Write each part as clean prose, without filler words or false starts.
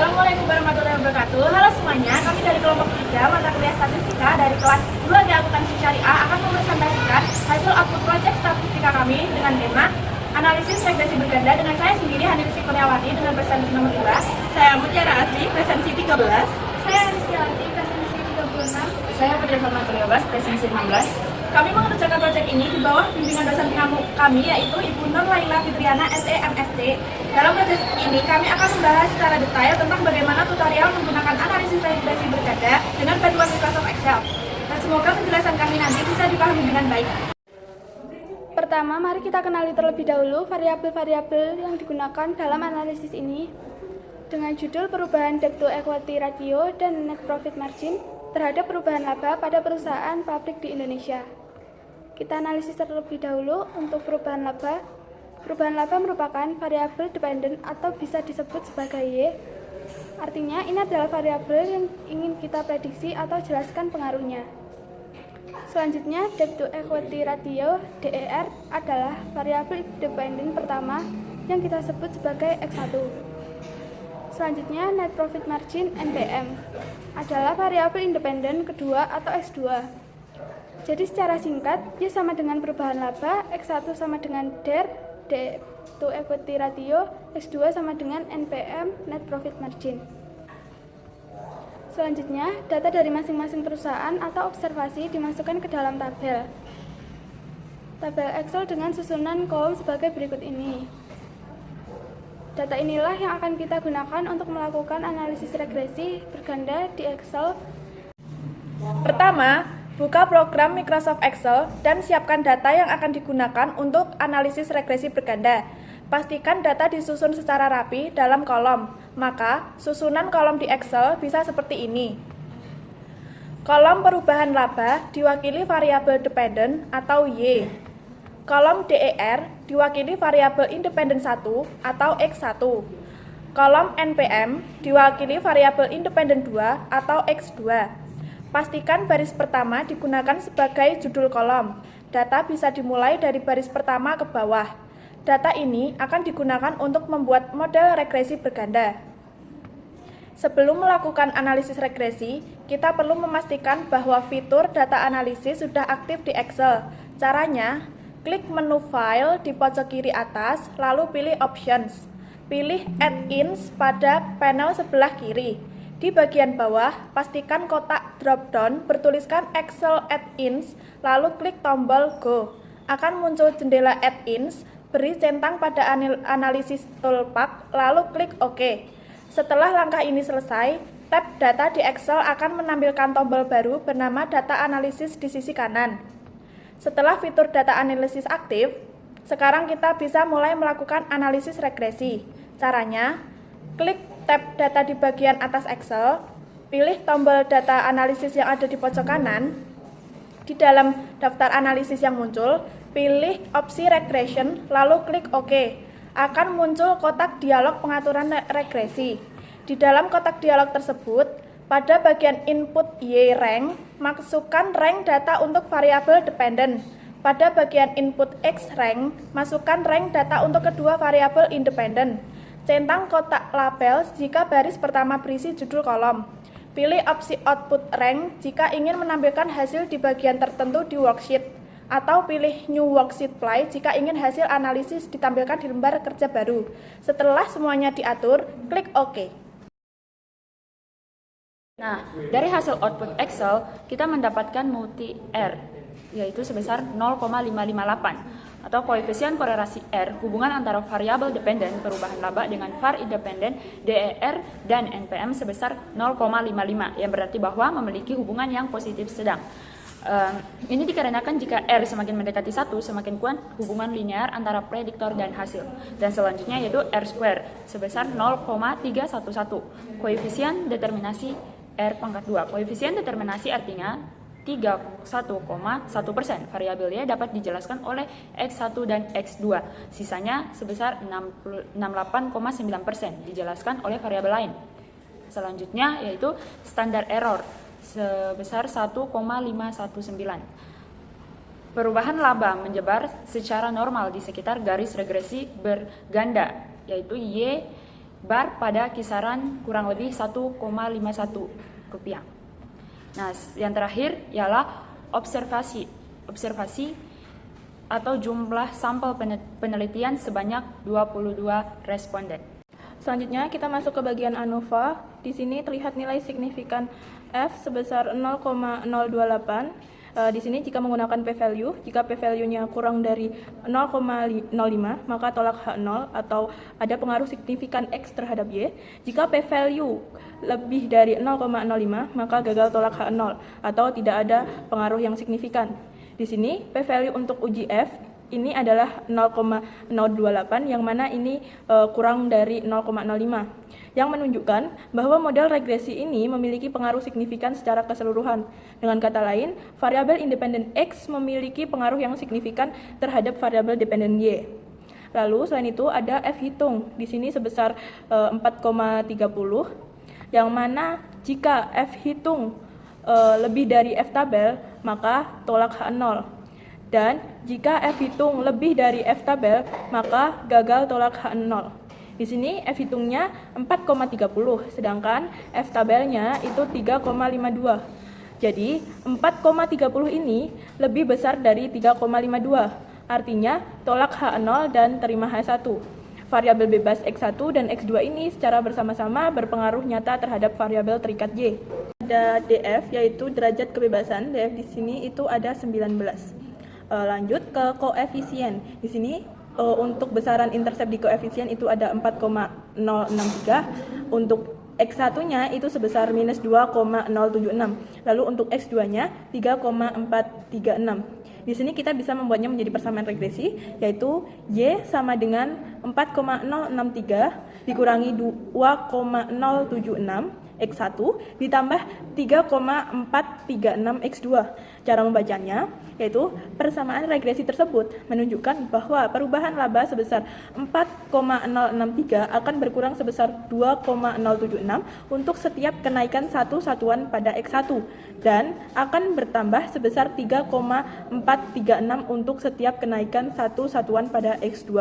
Assalamualaikum warahmatullahi wabarakatuh. Halo semuanya, kami dari kelompok 3 mata kuliah statistika dari kelas 2 akuntansi syariah akan mempresentasikan hasil output proyek statistika kami dengan tema analisis regresi berganda dengan saya sendiri Hanifsi Kurniawati dengan presensi nomor 2. Saya Mutiara Asli, presensi 13. Saya Rizkyawati, presensi 36. Saya Putri Farmantuli Abbas, presensi 16. Kami mengerjakan proyek ini di bawah bimbingan dosen kami yaitu Ibu Nur Laila Fitriana SE MSc. Dalam proyek ini kami akan membahas secara detail tentang bagaimana tutorial menggunakan analisis regresi berganda dengan bantuan Microsoft Excel. Dan semoga penjelasan kami nanti bisa dipahami dengan baik. Pertama, mari kita kenali terlebih dahulu variabel-variabel yang digunakan dalam analisis ini dengan judul perubahan debt to equity ratio dan net profit margin terhadap perubahan laba pada perusahaan pabrik di Indonesia. Kita analisis terlebih dahulu untuk perubahan laba. Perubahan laba merupakan variabel dependent atau bisa disebut sebagai Y. Artinya, ini adalah variabel yang ingin kita prediksi atau jelaskan pengaruhnya. Selanjutnya, debt to equity ratio (DER) adalah variabel dependent pertama yang kita sebut sebagai X1. Selanjutnya, net profit margin (NPM) adalah variabel independen kedua atau X2. Jadi secara singkat, Y sama dengan perubahan laba, X1 sama dengan DER, debt to equity ratio, X2 sama dengan NPM, net profit margin. Selanjutnya, data dari masing-masing perusahaan atau observasi dimasukkan ke dalam tabel. Tabel Excel dengan susunan kolom sebagai berikut ini. Data inilah yang akan kita gunakan untuk melakukan analisis regresi berganda di Excel. Pertama, buka program Microsoft Excel dan siapkan data yang akan digunakan untuk analisis regresi berganda. Pastikan data disusun secara rapi dalam kolom. Maka, susunan kolom di Excel bisa seperti ini. Kolom perubahan laba diwakili variabel dependent atau Y. Kolom DER diwakili variabel independen 1 atau X1. Kolom NPM diwakili variabel independen 2 atau X2. Pastikan baris pertama digunakan sebagai judul kolom. Data bisa dimulai dari baris pertama ke bawah. Data ini akan digunakan untuk membuat model regresi berganda. Sebelum melakukan analisis regresi, kita perlu memastikan bahwa fitur data analisis sudah aktif di Excel. Caranya, klik menu File di pojok kiri atas, lalu pilih Options. Pilih Add-ins pada panel sebelah kiri. Di bagian bawah, pastikan kotak drop-down bertuliskan Excel Add-ins, lalu klik tombol Go. Akan muncul jendela Add-ins, beri centang pada analisis toolpath, lalu klik OK. Setelah langkah ini selesai, tab Data di Excel akan menampilkan tombol baru bernama Data Analisis di sisi kanan. Setelah fitur data analisis aktif, sekarang kita bisa mulai melakukan analisis regresi. Caranya, klik tab Data di bagian atas Excel, pilih tombol Data Analisis yang ada di pojok kanan. Di dalam daftar analisis yang muncul, pilih opsi Regression, lalu klik OK. Akan muncul kotak dialog pengaturan regresi. Di dalam kotak dialog tersebut, pada bagian input Y rank, masukkan rank data untuk variabel dependent. Pada bagian input X rank, masukkan rank data untuk kedua variabel independen. Centang kotak label jika baris pertama berisi judul kolom. Pilih opsi output rank jika ingin menampilkan hasil di bagian tertentu di worksheet. Atau pilih New Worksheet Fly jika ingin hasil analisis ditampilkan di lembar kerja baru. Setelah semuanya diatur, klik OK. Nah, dari hasil output Excel, kita mendapatkan multi R, yaitu sebesar 0,558, atau koefisien korelasi R, hubungan antara variabel dependen perubahan laba dengan var independen DER dan NPM sebesar 0,55, yang berarti bahwa memiliki hubungan yang positif sedang. Ini dikarenakan jika R semakin mendekati 1, semakin kuat hubungan linear antara prediktor dan hasil. Dan selanjutnya yaitu R square sebesar 0,311. Koefisien determinasi R pangkat 2. Koefisien determinasi artinya 31,1%. Variabelnya dapat dijelaskan oleh X1 dan X2. Sisanya sebesar 68,9% dijelaskan oleh variabel lain. Selanjutnya yaitu standar error sebesar 1,519. Perubahan laba menyebar secara normal di sekitar garis regresi berganda, yaitu Y bar pada kisaran kurang lebih 1,51 rupiah. Nah, yang terakhir ialah observasi atau jumlah sampel penelitian sebanyak 22 responden. Selanjutnya kita masuk ke bagian ANOVA. Di sini terlihat nilai signifikan F sebesar 0,028. Di sini jika menggunakan p-value, jika p-value-nya kurang dari 0,05 maka tolak H0 atau ada pengaruh signifikan X terhadap Y. Jika p-value lebih dari 0,05 maka gagal tolak H0 atau tidak ada pengaruh yang signifikan. Di sini p-value untuk uji F ini adalah 0,028 yang mana ini kurang dari 0,05 yang menunjukkan bahwa model regresi ini memiliki pengaruh signifikan secara keseluruhan. Dengan kata lain, variabel independen X memiliki pengaruh yang signifikan terhadap variabel dependen Y. Lalu selain itu ada F hitung di sini sebesar 4,30 yang mana jika F hitung lebih dari F tabel maka tolak H0. Dan jika F hitung lebih dari F tabel, maka gagal tolak H0. Di sini F hitungnya 4,30, sedangkan F tabelnya itu 3,52. Jadi 4,30 ini lebih besar dari 3,52. Artinya tolak H0 dan terima H1. Variabel bebas X1 dan X2 ini secara bersama-sama berpengaruh nyata terhadap variabel terikat Y. Ada DF yaitu derajat kebebasan. DF di sini itu ada 19. Lanjut ke koefisien. Di sini untuk besaran intercept di koefisien itu ada 4,063. Untuk X1-nya itu sebesar minus 2,076. Lalu untuk X2-nya 3,436. Di sini kita bisa membuatnya menjadi persamaan regresi, yaitu Y sama dengan 4,063 dikurangi 2,076 X1 ditambah 3,436 X2. Cara membacanya yaitu persamaan regresi tersebut menunjukkan bahwa perubahan laba sebesar 4,063 akan berkurang sebesar 2,076 untuk setiap kenaikan satu satuan pada X1 dan akan bertambah sebesar 3,436 untuk setiap kenaikan satu satuan pada X2.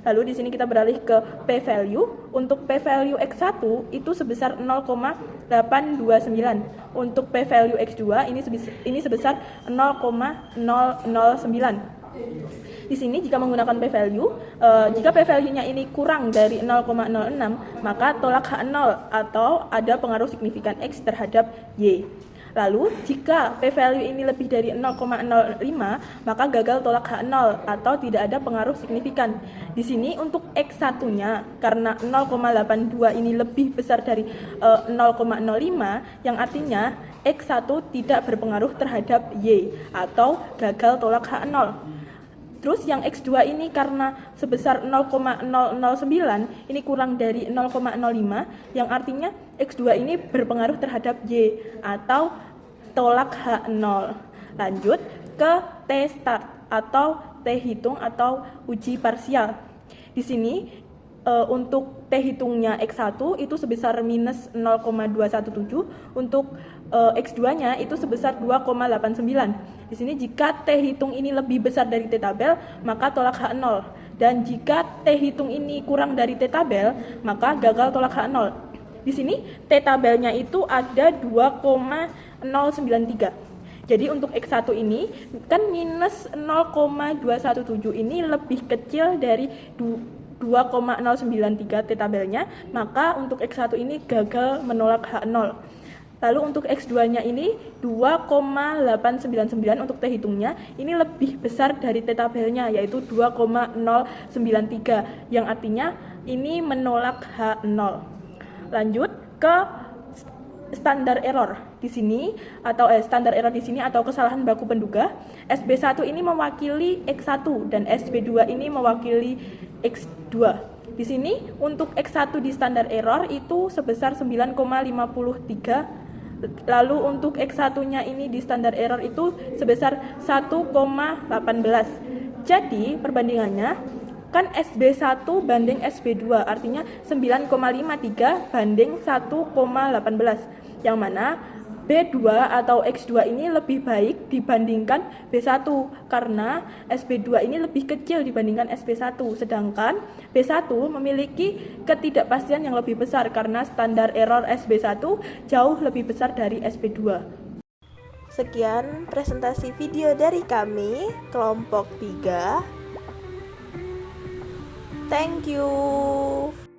Lalu di sini kita beralih ke p-value. Untuk p-value X1 itu sebesar 0,829. Untuk p-value X2 ini sebesar 0,009. Di sini jika menggunakan p-value, jika p-value-nya ini kurang dari 0,06, maka tolak H0 atau ada pengaruh signifikan X terhadap Y. Lalu, jika p-value ini lebih dari 0,05, maka gagal tolak H0 atau tidak ada pengaruh signifikan. Di sini untuk X1-nya, karena 0,82 ini lebih besar dari 0,05, yang artinya X1 tidak berpengaruh terhadap Y atau gagal tolak H0. Terus yang X2 ini karena sebesar 0,009 ini kurang dari 0,05 yang artinya X2 ini berpengaruh terhadap Y atau tolak H0. Lanjut ke T-start atau T-hitung atau uji parsial. Di sini untuk T-hitungnya X1 itu sebesar minus 0,217, untuk X2-nya itu sebesar 2,89. Di sini jika T-hitung ini lebih besar dari T-tabel, maka tolak H0. Dan jika T-hitung ini kurang dari T-tabel, maka gagal tolak H0. Di sini T-tabelnya itu ada 2,093. Jadi untuk X1 ini kan minus 0,217 ini lebih kecil dari 2,093 T-tabelnya, maka untuk X1 ini gagal menolak H0. Lalu untuk X2-nya ini 2,899 untuk T-hitungnya ini lebih besar dari T-tabelnya yaitu 2,093 yang artinya ini menolak H0. Lanjut ke standar error di sini atau standar error di sini atau kesalahan baku penduga. SB1 ini mewakili X1 dan SB2 ini mewakili X2. Di sini untuk X1 di standar error itu sebesar 9,53. Lalu untuk X1-nya ini di standar error itu sebesar 1,18. Jadi perbandingannya kan SB1 banding SB2 artinya 9,53 banding 1,18. Yang mana B2 atau X2 ini lebih baik dibandingkan B1 karena SB2 ini lebih kecil dibandingkan SB1, sedangkan B1 memiliki ketidakpastian yang lebih besar karena standar error SB1 jauh lebih besar dari SB2. Sekian presentasi video dari kami, kelompok 3. Thank you.